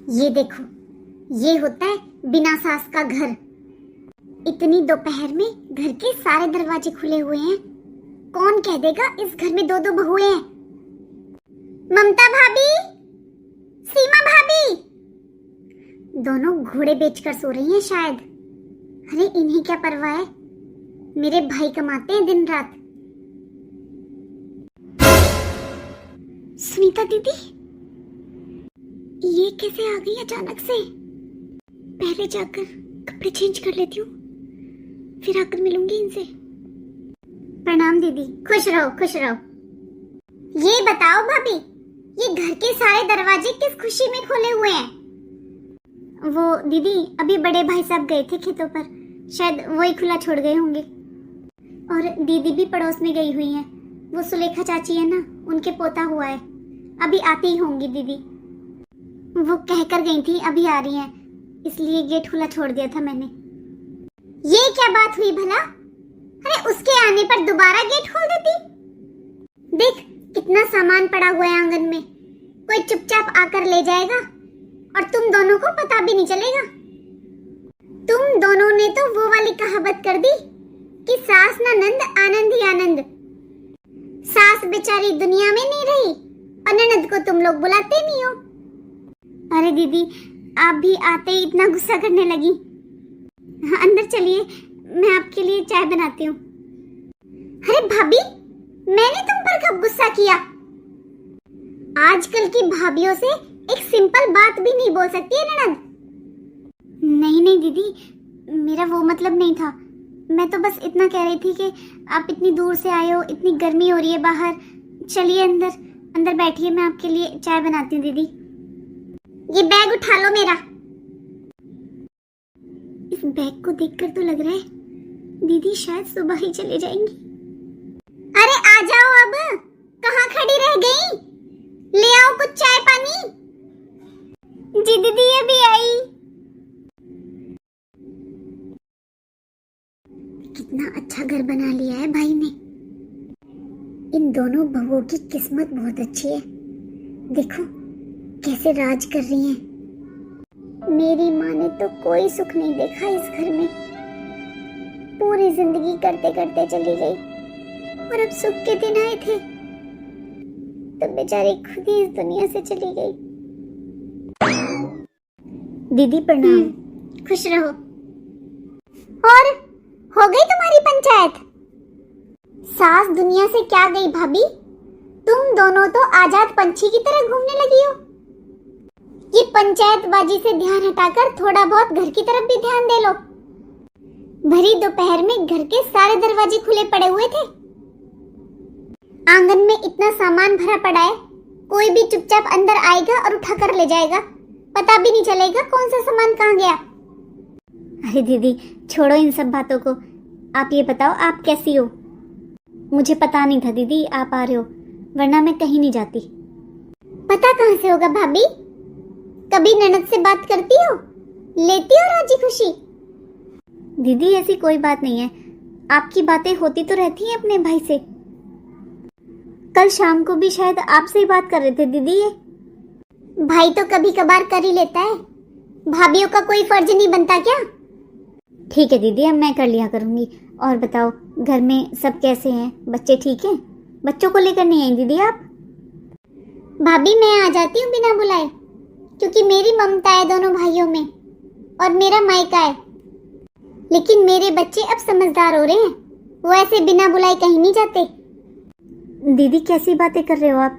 ये देखो, ये होता है बिना सास का घर। इतनी दोपहर में घर के सारे दरवाजे खुले हुए हैं। कौन कह देगा इस घर में दो दो बहुएं हैं। ममता भाभी, सीमा भाभी, दोनों घोड़े बेचकर सो रही हैं शायद। अरे इन्हें क्या परवाह है, मेरे भाई कमाते हैं दिन रात। सुनीता दीदी, ये कैसे आ गई अचानक से? पहले जाकर कपड़े चेंज कर लेती हूँ, फिर आकर मिलूंगी इनसे। प्रणाम दीदी, खुश रहो खुश रहो। ये बताओ भाभी, ये घर के सारे दरवाजे किस खुशी में खोले हुए हैं? वो दीदी, अभी बड़े भाई साहब गए थे खेतों पर, शायद वही खुला छोड़ गए होंगे। और दीदी भी पड़ोस में गई हुई हैं। वो सुलेखा चाची है ना, उनके पोता हुआ है, अभी आती ही होंगी दीदी। वो कहकर गई थी अभी आ रही हैं, इसलिए गेट खुला छोड़ दिया था मैंने। ये क्या बात हुई भला? अरे उसके आने पर दोबारा गेट खोल देती। देख कितना सामान पड़ा हुआ है आंगन में, कोई चुपचाप आकर ले जाएगा और तुम दोनों को पता भी नहीं चलेगा। तुम दोनों ने तो वो वाली कहावत कर दी कि सास ना नंद आनंद ही आनंद। सास बेचारी दुनिया में नहीं रही और ननद को तुम लोग बुलाते नहीं हो। अरे दीदी, आप भी आते ही इतना गुस्सा करने लगी। हाँ, अंदर चलिए, मैं आपके लिए चाय बनाती हूँ। अरे भाभी, मैंने तुम पर कब गुस्सा किया? आजकल की भाभियों से एक सिंपल बात भी नहीं बोल सकती है ननद। नहीं नहीं दीदी, मेरा वो मतलब नहीं था। मैं तो बस इतना कह रही थी कि आप इतनी दूर से आए हो, इतनी गर्मी हो रही है बाहर। चलिए अंदर अंदर बैठिए, मैं आपके लिए चाय बनाती हूँ। दीदी ये बैग उठा लो मेरा। इस बैग को देखकर तो लग रहा है दीदी शायद सुबह ही चले जाएंगी। अरे आ जाओ, अब कहाँ खड़ी रह गई? ले आओ कुछ चाय पानी। जी दीदी, ये भी आई। कितना अच्छा घर बना लिया है भाई ने। इन दोनों बहुओं की किस्मत बहुत अच्छी है। देखो कैसे राज कर रही हैं। मेरी माँ ने तो कोई सुख नहीं देखा इस घर में, पूरी जिंदगी करते करते चली गई और अब सुख के दिन आए थे तो बेचारी खुद ही इस दुनिया से चली गई। दीदी प्रणाम। खुश रहो। और हो गई तुम्हारी पंचायत? सास दुनिया से क्या गई भाभी, तुम दोनों तो आजाद पंछी की तरह घूमने लगी हो। ये पंचायतबाजी से ध्यान हटाकर थोड़ा बहुत घर की तरफ भी ध्यान दे लो। भरी दोपहर में घर के सारे दरवाजे खुले पड़े हुए थे। आंगन में इतना सामान भरा पड़ा है, कोई भी चुपचाप अंदर आएगा और उठाकर ले जाएगा, पता भी नहीं चलेगा कौन सा सामान कहाँ गया। अरे दीदी छोड़ो इन सब बातों को, आप ये बताओ आप कैसी हो? मुझे पता नहीं था दीदी आप आ रहे हो, वरना मैं कहीं नहीं जाती। पता कहाँ से होगा भाभी? कभी ननद से बात करती हो, लेती हो राजी खुशी? दीदी ऐसी कोई बात नहीं है, आपकी बातें होती तो रहती हैं अपने भाई से। कल शाम को भी शायद आपसे ही बात कर रहे थे दीदी। ये भाई तो कभी कभार कर ही लेता है, भाभियों का कोई फर्ज नहीं बनता क्या? ठीक है दीदी, अब मैं कर लिया करूंगी। और बताओ घर में सब कैसे हैं? बच्चे ठीक हैं? बच्चों को लेकर नहीं आई दीदी आप? भाभी मैं आ जाती हूँ बिना बुलाए, क्योंकि मेरी ममता है दोनों भाइयों में और मेरा मायका है। लेकिन मेरे बच्चे अब समझदार हो रहे हैं, वो ऐसे बिना बुलाए कहीं नहीं जाते। दीदी कैसी बातें कर रहे हो आप?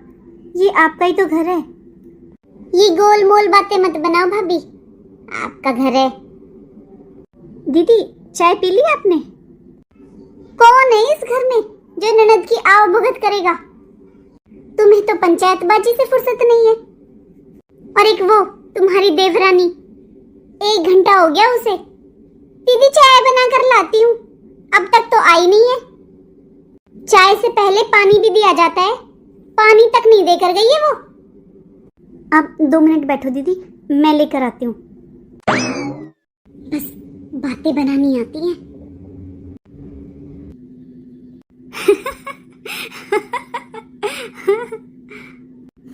ये आपका ही तो घर है। ये गोल मोल बातें मत बनाओ भाभी, आपका घर है। दीदी चाय पी ली आपने? कौन है इस घर में जो ननद की आव भगत करेगा? तुम्हें तो पंचायतबाजी से फुर्सत नहीं है। और एक वो तुम्हारी देवरानी, 1 घंटा हो गया उसे। दीदी चाय बना कर लाती हूँ, अब तक तो आई नहीं है। चाय से पहले पानी भी दिया जाता है, पानी तक नहीं देकर गई है वो। आप 2 मिनट बैठो दीदी, मैं लेकर आती हूँ। बस बातें बनानी आती हैं।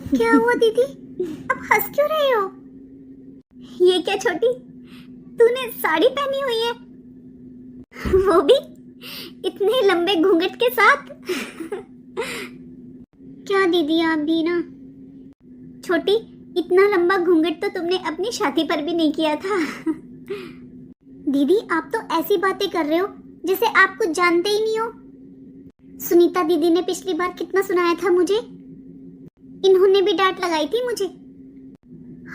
क्या हुआ दीदी, अब हंस क्यों रहे हो? ये क्या छोटी, तूने साड़ी पहनी हुई है, वो भी इतने लंबे घूंघट के साथ। क्या दीदी आप भी ना। छोटी, इतना लंबा घूंघट तो तुमने अपनी शादी पर भी नहीं किया था। दीदी आप तो ऐसी बातें कर रहे हो जैसे आप कुछ जानते ही नहीं हो। सुनीता दीदी ने पिछली बार कितना सुनाया था मुझे, इन्होंने भी डांट लगाई थी मुझे।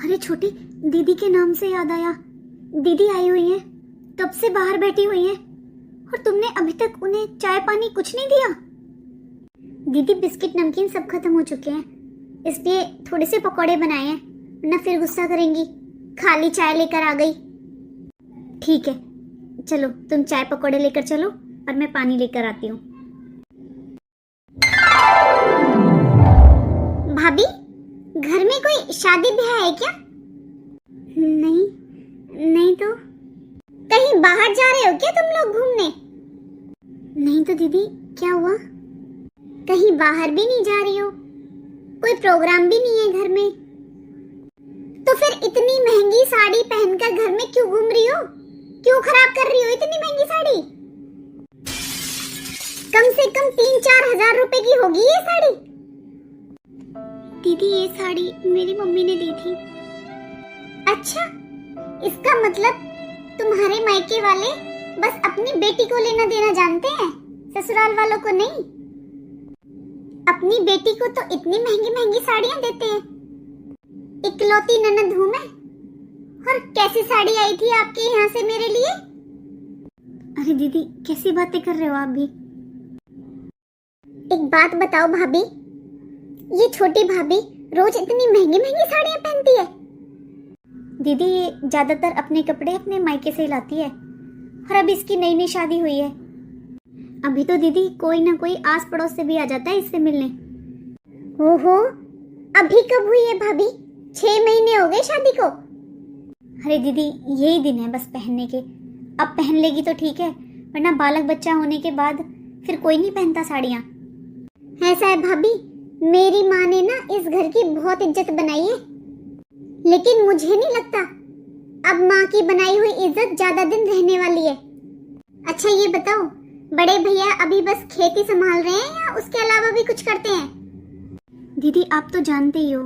अरे छोटी, दीदी के नाम से याद आया, दीदी आई हुई है, कब से बाहर बैठी हुई है और तुमने अभी तक उन्हें चाय पानी कुछ नहीं दिया। दीदी बिस्किट नमकीन सब खत्म हो चुके हैं, इसलिए थोड़े से पकौड़े बनाए हैं, वरना फिर गुस्सा करेंगी, खाली चाय लेकर आ गई। ठीक है, चलो तुम चाय पकौड़े लेकर चलो और मैं पानी लेकर आती हूँ। भाभी, घर में कोई शादी ब्याह है क्या? नहीं, नहीं तो। कहीं बाहर जा रहे हो क्या तुम लोग घूमने? नहीं तो दीदी, क्या हुआ? कहीं बाहर भी नहीं जा रही हो? कोई प्रोग्राम भी नहीं है घर में? तो फिर इतनी महंगी साड़ी पहनकर घर में क्यों घूम रही हो? क्यों खराब कर रही हो इतनी महंगी साड़ी? कम से कम 3-4 हजार रुपए की होगी ये साड़ी। दीदी ये साड़ी मेरी मम्मी ने दी थी। अच्छा, इसका मतलब तुम्हारे मायके वाले बस अपनी बेटी को लेना देना जानते हैं, ससुराल वालों को नहीं। अपनी बेटी को तो इतनी महंगी महंगी साड़ियां देते हैं। इकलौती ननद हूं मैं, और कैसी साड़ी आई थी आपके यहाँ से मेरे लिए? अरे दीदी, कैसी बातें कर रहे हो आप भी? एक बात बताओ भाभी, ये छोटी भाभी रोज इतनी महंगी महंगी साड़ियां पहनती है? दीदी ये ज्यादातर अपने कपड़े अपने मायके से लाती है, और अब इसकी नई नई शादी हुई है। अभी तो दीदी कोई ना कोई आस पड़ोस से भी आ जाता है इससे मिलने। ओहो, अभी कब हुई है भाभी? 6 महीने हो गए शादी को। अरे दीदी, यही दिन है बस पहनने के, अब पहन लेगी तो ठीक है, वरना बालक बच्चा होने के बाद फिर कोई नहीं पहनता साड़ियाँ। ऐसा है भाभी, मेरी माँ ने ना इस घर की बहुत इज्जत बनाई है, लेकिन मुझे नहीं लगता अब माँ की बनाई हुई इज्जत ज्यादा दिन रहने वाली है। अच्छा ये बताओ, बड़े भैया अभी बस खेती संभाल रहे हैं या उसके अलावा भी कुछ करते हैं? दीदी आप तो जानते ही हो,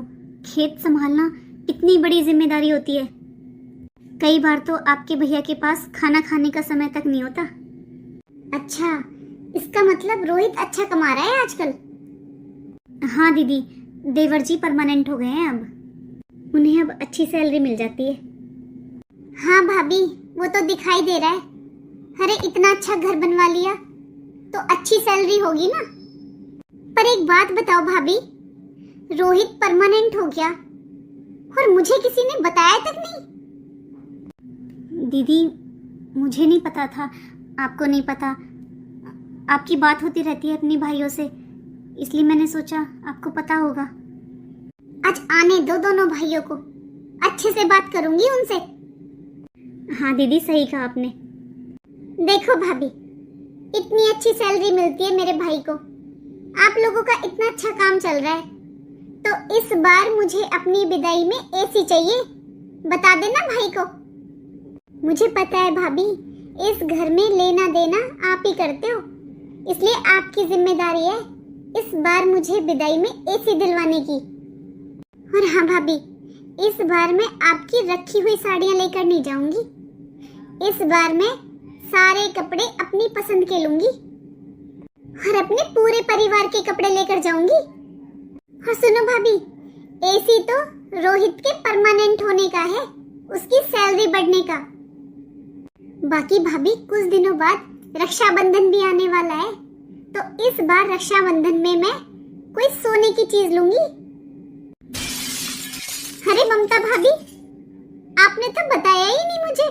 खेत संभालना कितनी बड़ी जिम्मेदारी होती है। कई बार तो आपके भैया के पास खाना खाने का समय तक नहीं होता। अच्छा, इसका मतलब रोहित अच्छा कमा रहा है आजकल? हाँ दीदी, देवर जी परमानेंट हो गए हैं अब, उन्हें अब अच्छी सैलरी मिल जाती है। हाँ भाभी, वो तो दिखाई दे रहा है। अरे इतना अच्छा घर बनवा लिया तो अच्छी सैलरी होगी ना। पर एक बात बताओ भाभी, रोहित परमानेंट हो गया और मुझे किसी ने बताया तक नहीं? दीदी मुझे नहीं पता था, आपको नहीं पता, आपकी बात होती रहती है अपने भाइयों से, इसलिए मैंने सोचा आपको पता होगा। आज आने दो दोनों भाइयों को, अच्छे से बात करूंगी उनसे। हाँ दीदी, सही कहा आपने। देखो भाभी, इतनी अच्छी सैलरी मिलती है मेरे भाई को, आप लोगों का इतना अच्छा काम चल रहा है, तो इस बार मुझे अपनी विदाई में एसी चाहिए, बता देना भाई को। मुझे पता है भाभी, इस घर में लेना देना आप ही करते हो, इसलिए आपकी जिम्मेदारी है इस बार मुझे विदाई में एसी दिलवाने की। और हाँ भाभी, इस बार मैं आपकी रखी हुई साड़ियाँ लेकर नहीं जाऊंगी, इस बार मैं सारे कपड़े अपनी पसंद के लूंगी और अपने पूरे परिवार के कपड़े लेकर जाऊंगी। और सुनो भाभी, एसी तो रोहित के परमानेंट होने का है, उसकी सैलरी बढ़ने का। बाकी भाभी, कुछ दिनों बाद रक्षाबंधन भी आने वाला है, तो इस बार रक्षाबंधन में मैं कोई सोने की चीज लूंगी। अरे ममता भाभी, आपने तो बताया ही नहीं मुझे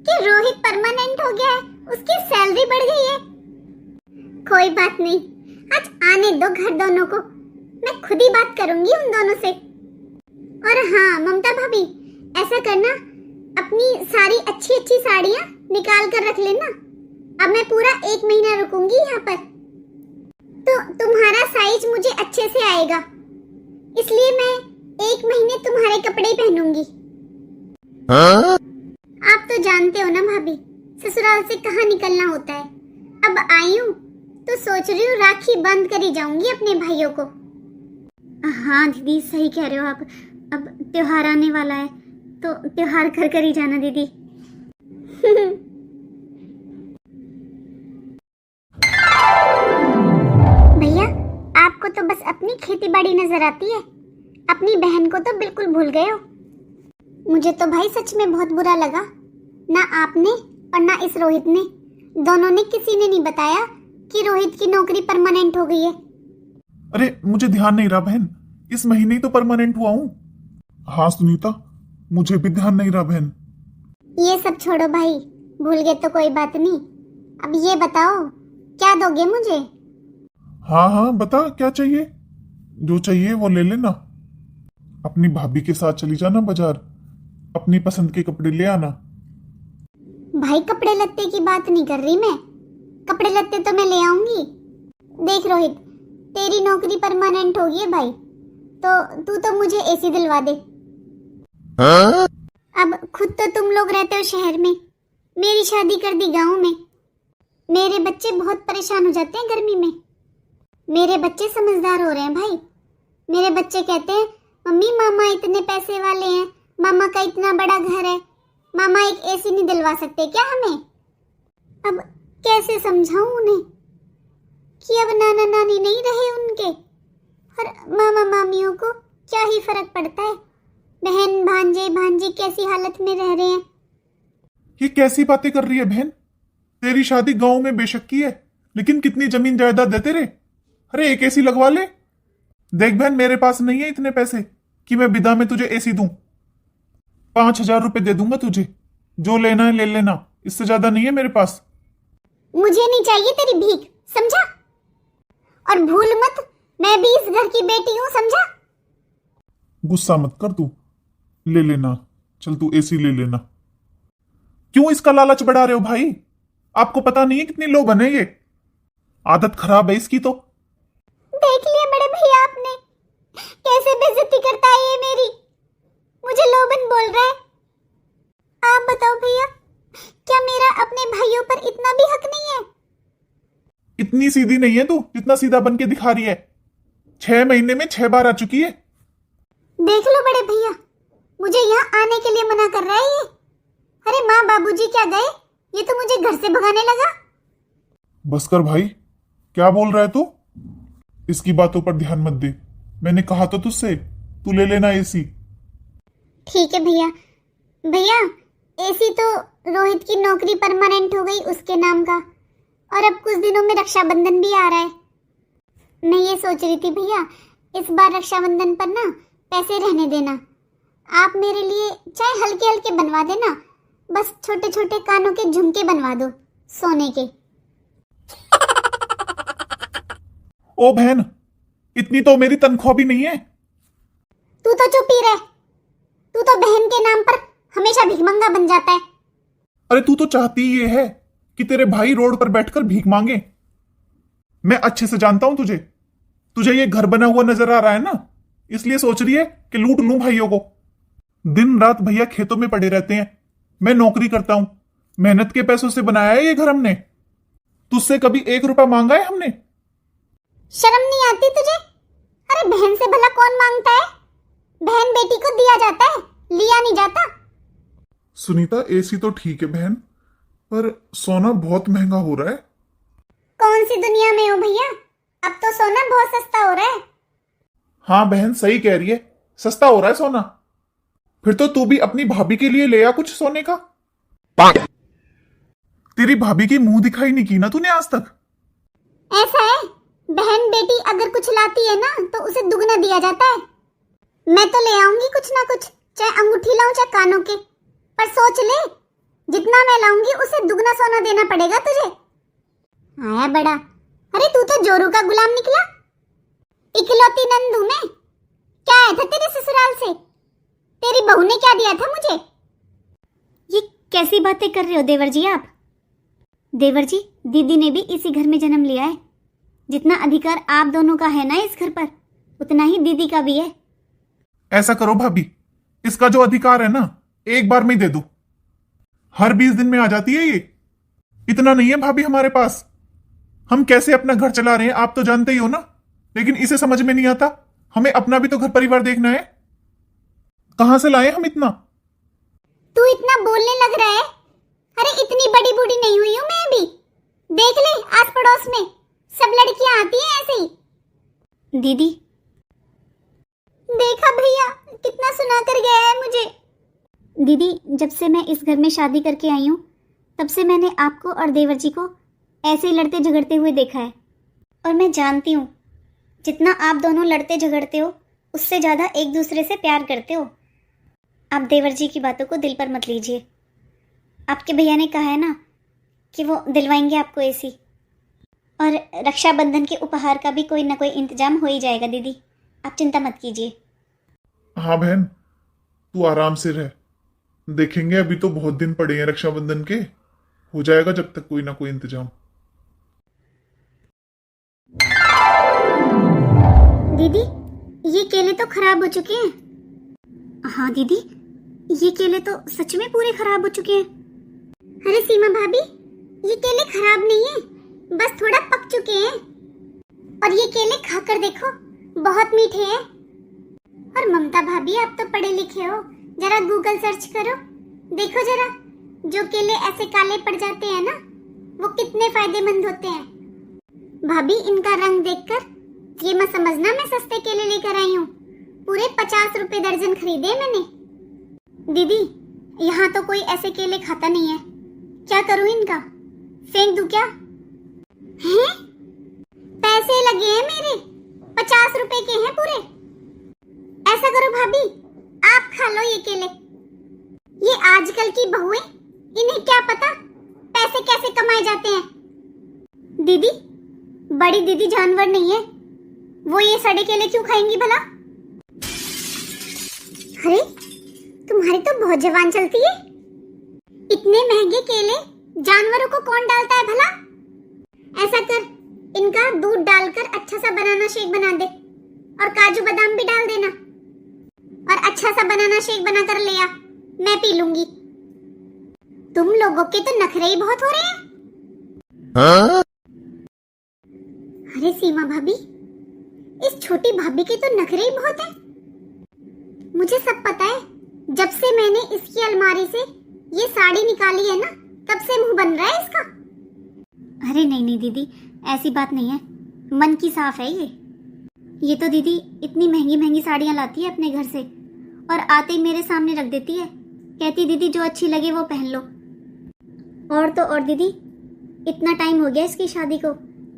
कि रोहित परमानेंट हो गया है, उसकी सैलरी बढ़ गई है। कोई बात नहीं, आज आने दो घर दोनों को, मैं खुद ही बात करूंगी उन दोनों से। और हाँ ममता भाभी, ऐसा करना, अपनी सारी अच्छी अच्छी साड़ियाँ निकाल कर रख लेना, अब मैं पूरा 1 महीना रुकूंगी यहाँ पर, तो तुम्हारा साइज मुझे अच्छे से आएगा, इसलिए मैं 1 महीने तुम्हारे कपड़े ही पहनूंगी। आप तो जानते हो ना भाभी, ससुराल से कहाँ निकलना होता है। अब आई हूँ तो सोच रही हूँ राखी बंद करी जाऊंगी अपने भाइयों को। हाँ दीदी सही कह रहे हो आप। अब त्योहार आने वाला है तो त्योहार कर कर ही जाना दीदी। भैया आपको तो बस अपनी खेती बाड़ी नजर आती है, अपनी बहन को तो बिल्कुल भूल गए हो। मुझे तो भाई सच में बहुत बुरा लगा, ना आपने और ना इस रोहित ने, दोनों ने किसी ने नहीं बताया कि रोहित की नौकरी परमानेंट हो गई है। अरे मुझे ध्यान नहीं रहा बहन, इस महीने ही तो परमानेंट हुआ हूँ। हाँ सुनीता, मुझे भी ध्यान नहीं रहा बहन। ये सब छोड़ो भाई, भूल गए तो कोई बात नहीं। अब ये बताओ क्या दोगे मुझे? हाँ हाँ बता, क्या चाहिए? जो चाहिए वो ले लेना। अपनी भाभी के साथ चली जाना बाजार, अपनी पसंद के कपड़े ले आना। भाई कपड़े लत्ते की बात नहीं कर रही मैं, कपड़े लत्ते तो मैं ले आऊंगी। देख रोहित, तेरी नौकरी परमानेंट होगी है भाई, तो तू तो मुझे एसी दिलवा दे। अब खुद तो तुम लोग रहते हो शहर में, मेरी शादी कर दी गांव में। मेरे बच्चे बहुत परेशान हो जाते हैं गर्मी में। मेरे बच्चे समझदार हो रहे हैं भाई। मेरे बच्चे कहते हैं मम्मी मामा इतने पैसे वाले हैं, मामा का इतना बड़ा घर है, मामा एक एसी नहीं दिलवा सकते क्या हमें? अब कैसे समझाऊं उन्हें कि अब नाना नानी नहीं रहे उनके, और मामा मामियों को क्या ही फर्क पड़ता है। बहन भांजे भांजी कैसी हालत में रह रहे हैं। ये कैसी बातें कर रही है बहन? तेरी शादी गांव में बेशक की है, लेकिन कितनी जमीन जायदाद देते रे। अरे एक एसी लगवा ले। देख बहन, मेरे पास नहीं है इतने पैसे कि मैं विदा में तुझे एसी दूं। 5,000 रुपए दे दूंगा तुझे, जो लेना है ले लेना, इससे ज्यादा नहीं है मेरे पास। मुझे नहीं चाहिए तेरी भीख, समझा? और भूल मत, मैं भी इस घर की बेटी हूँ, समझा? गुस्सा मत कर तू, ले लेना। चल तू एसी ले लेना। क्यों इसका लालच बढ़ा रहे हो भाई? आपको पता नहीं है कितनी लो बने ये। आदत खराब है इसकी तो। देख लिया बड़े भैया आपने, कैसे बेइज्जती करता है ये मेरी। मुझे लोबन बोल रहा है। आप बताओ भैया, क्या मेरा अपने भाइयों पर इतना भी हक नहीं है? इतनी सीधी नहीं है तू जितना सीधा बन के दिखा रही है। 6 महीने में 6 बार आ चुकी है। देख लो बड़े भैया, मुझे यहाँ आने के लिए मना कर रहा है ये। अरे माँ बाबूजी क्या गए, ये तो मुझे घर से भगाने लगा। बस कर भाई, क्या बोल रहा है तू? इसकी बातों पर ध्यान मत दे। मैंने कहा तो तुझसे, तू ले लेना एसी। ठीक है भैया। भैया एसी तो रोहित की नौकरी परमानेंट हो गई उसके नाम का, और अब कुछ दिनों में रक्षाबंधन भी आ रहा है। मैं ये सोच रही थी भैया, इस बार रक्षाबंधन पर ना पैसे रहने देना। आप मेरे लिए चाहे हल्के हल्के बनवा देना, बस छोटे छोटे कानों के झुमके बनवा दो सोने के। ओ बहन, इतनी तो मेरी तनख्वाह भी नहीं है। तू तो चुप ही रह, तू तो बहन के नाम पर हमेशा भिखमंगा बन जाता है। अरे तू तो चाहती ही ये है कि तेरे भाई रोड पर बैठकर भीख मांगे। मैं अच्छे से जानता हूं तुझे। तुझे ये घर बना हुआ नजर आ रहा है ना, इसलिए सोच रही है कि लूट लूं भाइयों को। दिन रात भैया खेतों में पड़े रहते हैं, मैं नौकरी करता हूं। मेहनत के पैसों से बनाया है ये घर हमने। तुझसे कभी 1 रुपया मांगा है हमने? शर्म नहीं आती तुझे? अरे बहन से भला कौन मांगता है? बहन बेटी को दिया जाता है, लिया नहीं जाता। सुनीता, एसी तो ठीक है बहन, पर सोना बहुत महंगा हो रहा है। कौन सी दुनिया में हो भैया, अब तो सोना बहुत सस्ता हो रहा है। हाँ बहन सही कह रही है, सस्ता हो रहा है सोना। फिर तो तू भी अपनी भाभी के लिए ले आ कुछ सोने का। तेरी भाभी की मुंह दिखाई नहीं की ना तूने आज तक। ऐसा है, बहन बेटी अगर कुछ लाती है ना तो उसे दुगना दिया जाता है। मैं तो ले आऊंगी कुछ ना कुछ, चाहे अंगूठी लाऊं चाहे कानों के, पर सोच ले, जितना मैं लाऊंगी उसे दुगना सोना देना पड़ेगा तुझे। आया बड़ा। अरे तू तो जोरू का गुलाम निकला। इकलौती नंदू में क्या आया था तेरे ससुराल से? तेरी बहू ने क्या दिया था मुझे? ये कैसी बातें कर रहे हो देवर जी आप? देवर जी, दीदी ने भी इसी घर में जन्म लिया है। जितना अधिकार आप दोनों का है ना इस घर पर, उतना ही दीदी का भी है। ऐसा करो भाभी, इसका जो अधिकार है ना एक बार में ही दे दूं। हर 20 दिन में आ जाती है ये। इतना नहीं है भाभी हमारे पास। हम कैसे अपना घर चला रहे हैं आप तो जानते ही हो ना। लेकिन इसे समझ में नहीं आता, हमें अपना भी तो घर परिवार देखना है। कहां से लाए हम इतना? तू इतना बोलने लग रहा है? अरे इतनी बड़ी बूढ़ी नहीं हुई हूं मैं अभी। देख ले आस पड़ोस में सब लड़कियां आती हैं ऐसे ही। दीदी देखा भैया कितना सुना कर गया है मुझे। दीदी जब से मैं इस घर में शादी करके आई हूँ तब से मैंने आपको और देवर जी को ऐसे ही लड़ते झगड़ते हुए देखा है। और मैं जानती हूँ जितना आप दोनों लड़ते झगड़ते हो उससे ज़्यादा एक दूसरे से प्यार करते हो। आप देवर जी की बातों को दिल पर मत लीजिए। आपके भैया ने कहा है ना कि वो दिलवाएंगे आपको एसी, और रक्षाबंधन के उपहार का भी कोई ना कोई इंतजाम हो ही जाएगा। दीदी आप चिंता मत कीजिए। हाँ बहन, तू आराम से रह, देखेंगे। अभी तो बहुत दिन पड़े हैं रक्षाबंधन के, हो जाएगा जब तक कोई ना कोई इंतजाम। दीदी ये केले तो खराब हो चुके हैं। हाँ दीदी ये केले तो सच में पूरे खराब हो चुके हैं। अरे सीमा भाभी ये केले खराब नहीं है, बस थोड़ा पक चुके हैं। और ये केले खाकर देखो बहुत मीठे हैं। और ममता भाभी आप तो पढ़े लिखे हो, जरा गूगल सर्च करो, देखो जरा जो केले ऐसे काले पड़ जाते हैं ना वो कितने फायदेमंद होते हैं। भाभी इनका रंग देखकर ये मत समझना मैं सस्ते केले लेकर आई हूँ, पूरे 50 रुपए दर्जन खरीदे मैंने। दीदी यहाँ तो कोई ऐसे केले खाता नहीं है, क्या करूँ इनका, फेंक दूं क्या? हैं? पैसे लगे हैं मेरे, 50 रुपए के हैं पूरे। ऐसा करो भाभी आप खा लो ये केले। ये आजकल की बहुएं, इन्हें क्या पता पैसे कैसे कमाए जाते हैं। दीदी बड़ी दीदी जानवर नहीं है, वो ये सड़े केले क्यों खाएंगी भला? अरे तुम्हारी तो बहुत जवान चलती है। इतने महंगे केले जानवरों को कौन डालता है भला? ऐसा कर इनका दूध डालकर अच्छा सा बनाना शेक बना दे, और काजू बादाम भी डाल देना, और अच्छा सा बनाना शेक बना कर ले आ, मैं पी लूंगी। तुम लोगों के तो नखरे ही बहुत हो रहे हैं। अरे सीमा भाभी इस छोटी भाभी के तो नखरे ही बहुत है। मुझे सब पता है, जब से मैंने इसकी अलमारी से ये साड़ी निकाली है ना तब से मुंह बन रहा है इसका। अरे नहीं नहीं दीदी ऐसी बात नहीं है, मन की साफ है ये तो दीदी इतनी महंगी महंगी साड़ियाँ लाती है अपने घर से, और आते ही मेरे सामने रख देती है, कहती दीदी जो अच्छी लगे वो पहन लो। और तो और दीदी इतना टाइम हो गया इसकी शादी को,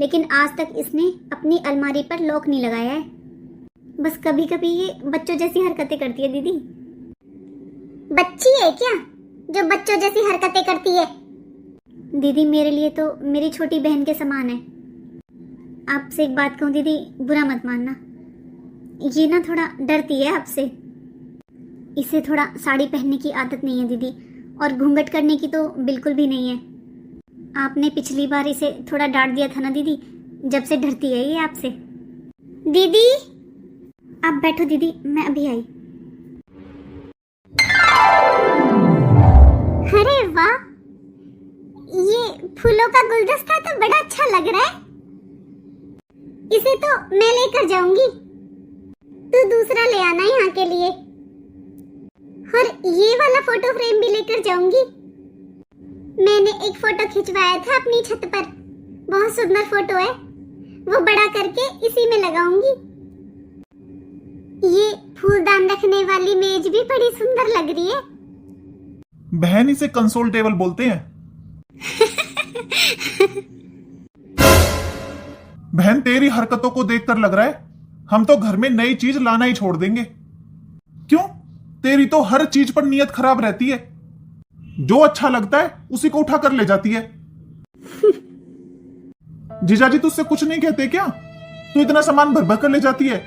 लेकिन आज तक इसने अपनी अलमारी पर लॉक नहीं लगाया है। बस कभी कभी ये बच्चों जैसी हरकतें करती है। दीदी बच्ची है क्या जो बच्चों जैसी हरकतें करती है? दीदी मेरे लिए तो मेरी छोटी बहन के समान है। आपसे एक बात कहूँ दीदी, बुरा मत मानना, ये ना थोड़ा डरती है आपसे। इसे थोड़ा साड़ी पहनने की आदत नहीं है दीदी, और घूंघट करने की तो बिल्कुल भी नहीं है। आपने पिछली बार इसे थोड़ा डांट दिया था ना दीदी, जब से डरती है ये आपसे। दीदी आप बैठो दीदी, मैं अभी आई। अरे वाह, ये फूलों का गुलदस्ता तो बड़ा अच्छा लग रहा है, इसे तो मैं लेकर जाऊंगी। तू दूसरा ले आना यहाँ के लिए, और ये वाला फोटो फ्रेम भी लेकर जाऊंगी। मैंने एक फोटो खिंचवाया था अपनी छत पर, बहुत सुंदर फोटो है, वो बड़ा करके इसी में लगाऊंगी। ये फूलदान रखने वाली मेज भी बड़ी सुंदर लग रही है। बहन इसे कंसोल टेबल बोलते हैं। बहन तेरी हरकतों को देखकर लग रहा है हम तो घर में नई चीज लाना ही छोड़ देंगे। क्यों? तेरी तो हर चीज पर नियत खराब रहती है, जो अच्छा लगता है उसी को उठा कर ले जाती है। जीजाजी तुझसे कुछ नहीं कहते क्या? तू इतना सामान भर भर कर ले जाती है,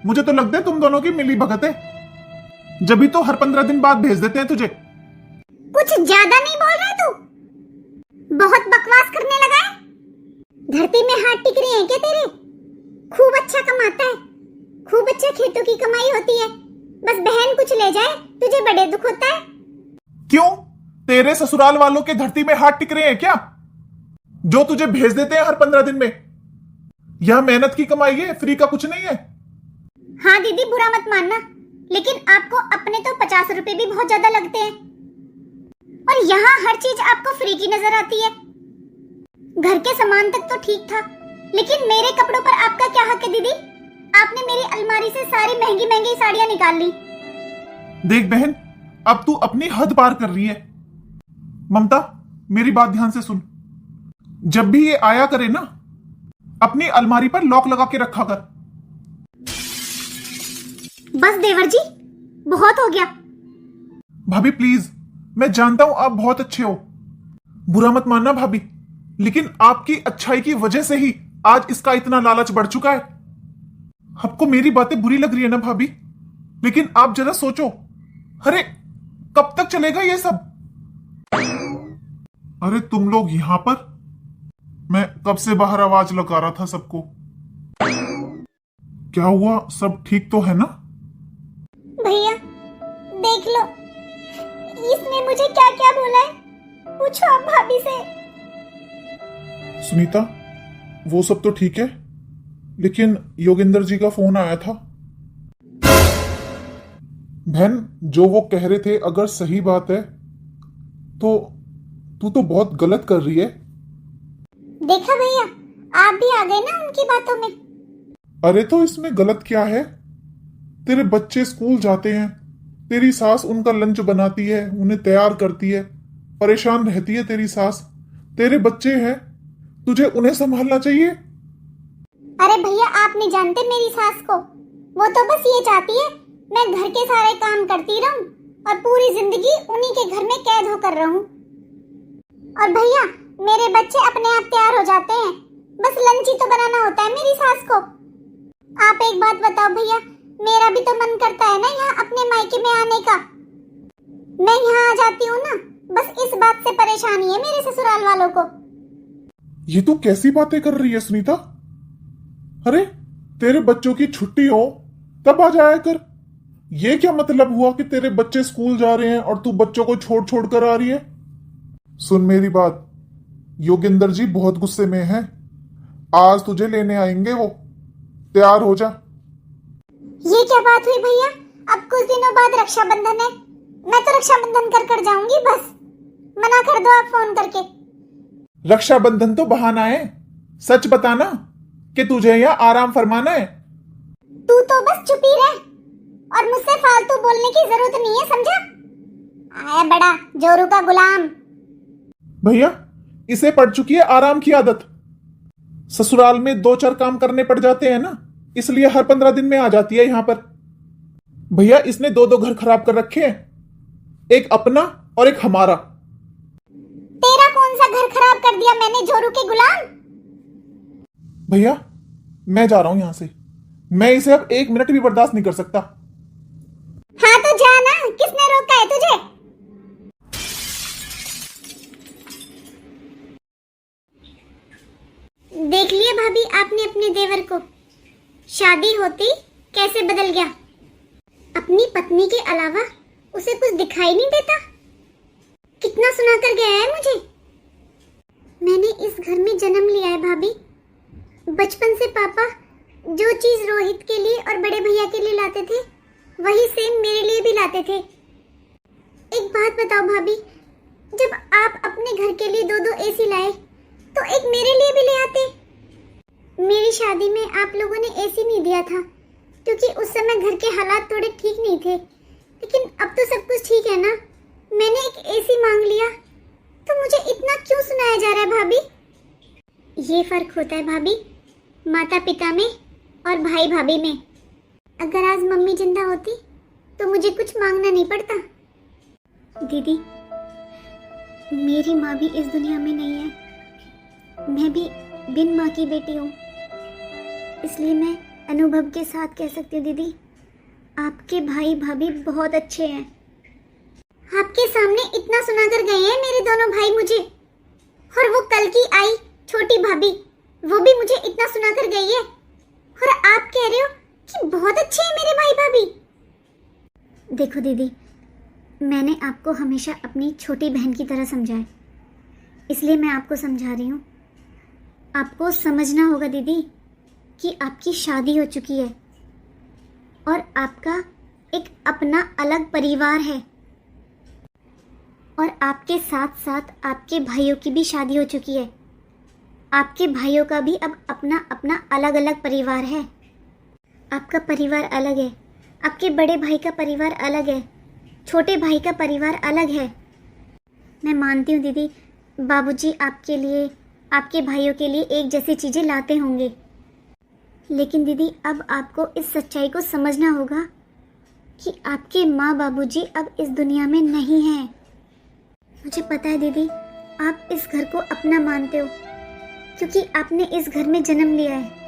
मुझे तो लगता है तुम दोनों की मिली भगत है। जब भी तो हर 15 दिन बाद भेज देते हैं तुझे। कुछ ज्यादा नहीं बोल रहा तू? बहुत बकवास करने लगा है। धरती में हाथ टिक रहे हैं क्या तेरे? खूब अच्छा कमाता है, खूब अच्छा खेतों की कमाई होती है, बस बहन कुछ ले जाए तुझे बड़े दुख होता है। क्यों? तेरे ससुराल वालों के धरती में हाथ टिक रहे हैं क्या, जो तुझे भेज देते हैं हर 15 दिन में? यह मेहनत की कमाई है, फ्री का कुछ नहीं है। हाँ दीदी, बुरा मत मानना, लेकिन आपको अपने तो 50 रुपए भी बहुत ज्यादा लगते हैं, और यहाँ हर चीज आपको फ्री की नजर आती है। घर के सामान तक तो ठीक था, लेकिन मेरे कपड़ों पर आपका क्या हक है दीदी? आपने मेरी अलमारी से सारी महंगी महंगी साड़ियां निकाल ली। देख बहन, अब तू अपनी हद पार कर रही है। ममता, मेरी बात ध्यान से सुन। जब भी ये आया करे ना, अपनी अलमारी पर लॉक लगा के रखा कर। बस देवर जी, बहुत हो गया। भाभी प्लीज, मैं जानता हूं आप बहुत अच्छे हो, बुरा मत मानना भाभी, लेकिन आपकी अच्छाई की वजह से ही आज इसका इतना लालच बढ़ चुका है। आपको मेरी बातें बुरी लग रही है ना भाभी, लेकिन आप जरा सोचो, अरे कब तक चलेगा ये सब? अरे तुम लोग यहां पर, मैं कब से बाहर आवाज लगा रहा था सबको। क्या हुआ, सब ठीक तो है ना? भैया देख लो, इसने मुझे क्या क्या बोला है, पूछो आप भाभी से। सुनीता, वो सब तो ठीक है, लेकिन योगेंद्र जी का फोन आया था। बहन, जो वो कह रहे थे अगर सही बात है तो तू तो बहुत गलत कर रही है। देखा भैया, आप भी आ गए ना उनकी बातों में। अरे तो इसमें गलत क्या है? तेरे बच्चे स्कूल जाते हैं, तेरी सास उनका लंच बनाती है, उन्हें तैयार करती है, परेशान रहती है तेरी सास। तेरे बच्चे हैं, तुझे उन्हें संभालना चाहिए। अरे भैया, आप नहीं जानते मेरी सास को, वो तो बस ये चाहती है मैं घर के सारे काम करती रहूं और पूरी जिंदगी उन्हीं के घर में कैद होकर रहूं। और भैया, मेरे बच्चे अपने आप तैयार हो जाते हैं, बस लंच ही तो बनाना होता है मेरी सास को। आप एक बात बताओ भैया, मेरा भी तो मन करता है ना यहाँ अपने मायके में आने का। मैं यहाँ आ जाती हूँ ना, बस इस बात से परेशानी है मेरे ससुराल वालों को। ये तू कैसी बातें कर रही है सुनीता? अरे तेरे बच्चों की छुट्टी हो तब आ जाया कर। ये क्या मतलब हुआ कि तेरे बच्चे स्कूल जा रहे हैं और तू बच्चों को छोड़ छोड़ कर आ रही है? सुन मेरी बात, योगेंद्र जी बहुत गुस्से में हैं, आज तुझे लेने आएंगे वो, तैयार हो जा। ये क्या बात हुई भैया? अब कुछ दिनों बाद रक्षाबंधन है, मैं तो रक्षाबंधन कर कर जाऊंगी, बस मना कर दो आप फोन करके। रक्षाबंधन तो बहाना है, सच बताना कि तुझे यहाँ आराम फरमाना है। तू तो बस चुप ही रह और मुझसे फालतू बोलने की जरूरत नहीं है, समझा? आया बड़ा जोरू का गुलाम। भैया, इसे पड़ चुकी है आराम की आदत। ससुराल में 2-4 काम करने पड़ जाते हैं ना, इसलिए हर 15 दिन में आ जाती है यहां पर। भैया, इसने 2-2 घर खराब कर रखे हैं, एक अपना और एक हमारा। तेरा कौन सा घर खराब कर दिया मैंने, जोरू के गुलाम? भैया, मैं जा रहा हूं यहां से, मैं इसे अब 1 मिनट भी बर्दाश्त नहीं कर सकता। हाँ तो जाना, किसने रोका है तुझे? देख लिया भाभी आपने अपने देवर को, शादी होती कैसे बदल गया। अपनी पत्नी के अलावा उसे कुछ दिखाई नहीं देता। कितना सुना कर गया है मुझे। मैंने इस घर में जन्म लिया है भाभी। बचपन से पापा जो चीज रोहित के लिए और बड़े भैया के लिए लाते थे, वही सेम मेरे लिए भी लाते थे। एक बात बताओ भाभी, जब आप अपने घर के लिए 2-2 एसी लाए, तो एक मेरे लिए भी ले आते। मेरी शादी में आप लोगों ने एसी नहीं दिया था, क्योंकि उस समय घर के हालात थोड़े ठीक नहीं थे, लेकिन अब तो सब कुछ ठीक है ना। मैंने एक एसी मांग लिया, तो मुझे इतना क्यों सुनाया जा रहा है भाभी? ये फर्क होता है भाभी, माता पिता में और भाई भाभी में। अगर आज मम्मी जिंदा होती तो मुझे कुछ मांगना नहीं पड़ता। दीदी, मेरी माँ भी इस दुनिया में नहीं है, मैं भी बिन माँ की बेटी हूँ, इसलिए मैं अनुभव के साथ कह सकती हूँ दीदी, आपके भाई भाभी बहुत अच्छे हैं। आपके सामने इतना सुना कर गए हैं मेरे दोनों भाई मुझे, और वो कल की आई छोटी भाभी, वो भी मुझे इतना सुना कर गई है, और आप कह रहे हो कि बहुत अच्छे हैं मेरे भाई भाभी। देखो दीदी, मैंने आपको हमेशा अपनी छोटी बहन की तरह समझा है, इसलिए मैं आपको समझा रही हूँ। आपको समझना होगा दीदी कि आपकी शादी हो चुकी है और आपका एक अपना अलग परिवार है, और आपके साथ साथ आपके भाइयों की भी शादी हो चुकी है। आपके भाइयों का भी अब अपना अपना अलग अलग परिवार है। आपका परिवार अलग है, आपके बड़े भाई का परिवार अलग है, छोटे भाई का परिवार अलग है। मैं मानती हूँ दीदी, बाबूजी आपके लिए, आपके भाइयों के लिए एक जैसी चीज़ें लाते होंगे, लेकिन दीदी अब आपको इस सच्चाई को समझना होगा कि आपके माँ बाबूजी अब इस दुनिया में नहीं हैं। मुझे पता है दीदी, आप इस घर को अपना मानते हो क्योंकि आपने इस घर में जन्म लिया है,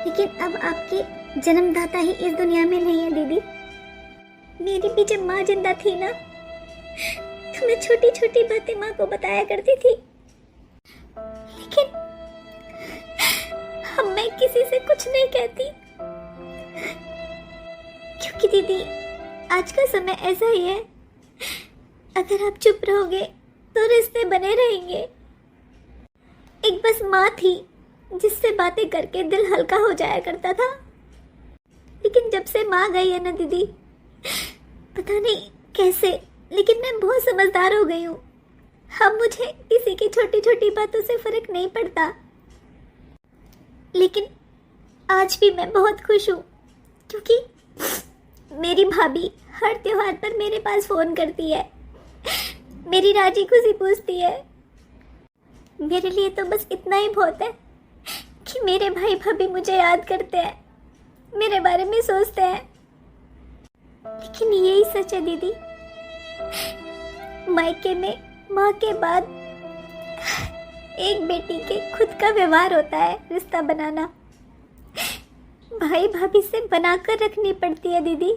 लेकिन अब आपके जन्मदाता ही इस दुनिया में नहीं है दीदी। मेरी भी जब माँ जिंदा थी ना, तो मैं छोटी छोटी बातें माँ को बताया करती थी, लेकिन अब मैं किसी से कुछ नहीं कहती, क्योंकि दीदी आज का समय ऐसा ही है, अगर आप चुप रहोगे तो रिश्ते बने रहेंगे। एक बस माँ थी जिससे बातें करके दिल हल्का हो जाया करता था, लेकिन जब से माँ गई है ना दीदी, पता नहीं कैसे, लेकिन मैं बहुत समझदार हो गई हूँ। अब मुझे किसी की छोटी छोटी बातों से फर्क नहीं पड़ता, लेकिन आज भी मैं बहुत खुश हूँ क्योंकि मेरी भाभी हर त्योहार पर मेरे पास फोन करती है, मेरी राजी खुशी पूछती है। मेरे लिए तो बस इतना ही बहुत है कि मेरे भाई भाभी मुझे याद करते हैं, मेरे बारे में सोचते हैं। लेकिन यही सच है दीदी, मायके में माँ के बाद एक बेटी के खुद का व्यवहार होता है, रिश्ता बनाना भाई भाभी से बनाकर रखनी पड़ती है दीदी।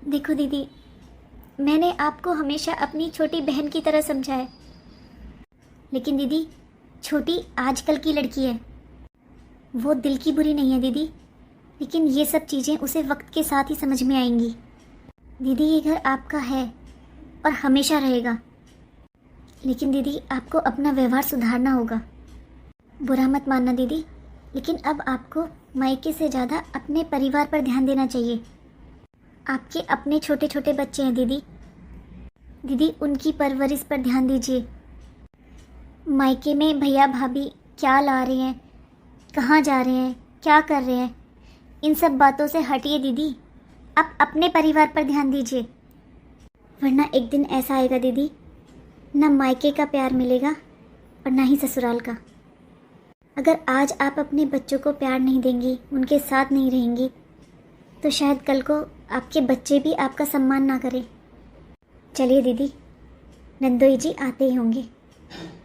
देखो दीदी, मैंने आपको हमेशा अपनी छोटी बहन की तरह समझा है, लेकिन दीदी छोटी आजकल की लड़की है, वो दिल की बुरी नहीं है दीदी, लेकिन ये सब चीज़ें उसे वक्त के साथ ही समझ में आएंगी। दीदी ये घर आपका है और हमेशा रहेगा, लेकिन दीदी आपको अपना व्यवहार सुधारना होगा। बुरा मत मानना दीदी, लेकिन अब आपको मायके से ज़्यादा अपने परिवार पर ध्यान देना चाहिए। आपके अपने छोटे छोटे बच्चे हैं दीदी, दीदी उनकी परवरिश पर ध्यान दीजिए। मायके में भैया भाभी क्या ला रहे हैं, कहाँ जा रहे हैं, क्या कर रहे हैं, इन सब बातों से हटिए दीदी, आप अपने परिवार पर ध्यान दीजिए, वरना एक दिन ऐसा आएगा दीदी, ना मायके का प्यार मिलेगा और ना ही ससुराल का। अगर आज आप अपने बच्चों को प्यार नहीं देंगी, उनके साथ नहीं रहेंगी, तो शायद कल को आपके बच्चे भी आपका सम्मान ना करें। चलिए दीदी, नंदोई जी आते ही होंगे,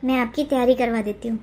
मैं आपकी तैयारी करवा देती हूँ।